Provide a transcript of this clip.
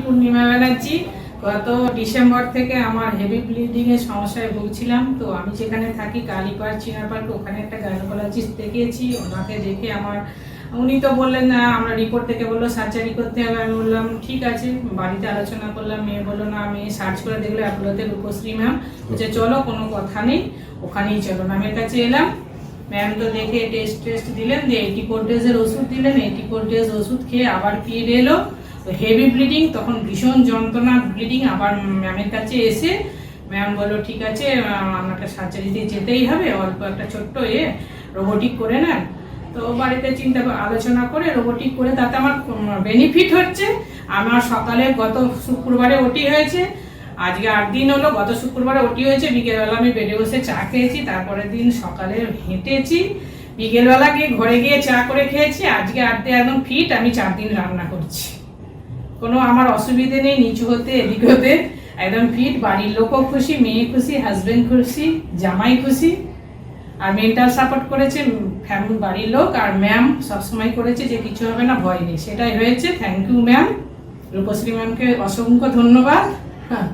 পূর্ণিমা ব্যানার্জি। গত ডিসেম্বর থেকে আমার হেভি ব্লিডিং এর সমস্যায় ভুগছিলাম। তো আমি যেখানে থাকি কালীপাড় চিনাপাড়, ওখানে একটা গাইনোকোলজিস্ট দেখিয়েছি। ওনাকে দেখে উনি তো বললেন না, আমরা রিপোর্ট দেখে বললো সার্জারি করতে হবে। আমি বললাম ঠিক আছে, বাড়িতে আলোচনা করলাম। মেয়ে বললো না, আমি সার্চ করে দেখলো অ্যাপোলোতে রূপশ্রী ম্যাম, বলছে চলো কোনো কথা নেই, ওখানেই চলো। ম্যামের কাছে এলাম। ম্যাম তো দেখে টেস্ট দিলেন, যে 84 ডেজের ওষুধ দিলেন। 84 ডেজ ওষুধ খেয়ে আবার পিরিয়ড এলো, হেভি ব্লিডিং, তখন ভীষণ যন্ত্রণা ব্লিডিং। আবার ম্যামের কাছে এসে ম্যাম বললো ঠিক আছে, আপনাকে সার্জারি দিয়ে যেতেই হবে, অল্প একটা ছোট্ট রোবোটিক করে নেন। তো বাড়িতে আলোচনা করে রোবোটিক করে তাতে আমার বেনিফিট হচ্ছে। আমার সকালে গত শুক্রবারে ওটি হয়েছে, আজকে 8 দিন হলো। গত শুক্রবারে ওটি হয়েছে, বিকেলবেলা আমি বেডে বসে চা খেয়েছি। তারপরের দিন সকালে হেঁটেছি, বিকেলবেলা গিয়ে ঘরে গিয়ে চা করে খেয়েছি। আজকে 8 দিন একদম ফিট। আমি 4 দিন রান্না করছি, কোনো আমার অসুবিধে নেই নিচু হতে এদিক হতে, একদম ফিট। বাড়ির লোকও খুশি, মেয়ে খুশি, হাজবেন্ড খুশি, জামাই খুশি। আর মেন্টাল সাপোর্ট করেছে ফ্যামিলি, বাড়ির লোক। আর ম্যাম সবসময় করেছে যে কিছু হবে না, ভয় নেই, সেটাই হয়েছে। থ্যাংক ইউ ম্যাম, রূপশ্রী ম্যামকে অসংখ্য ধন্যবাদ। হ্যাঁ।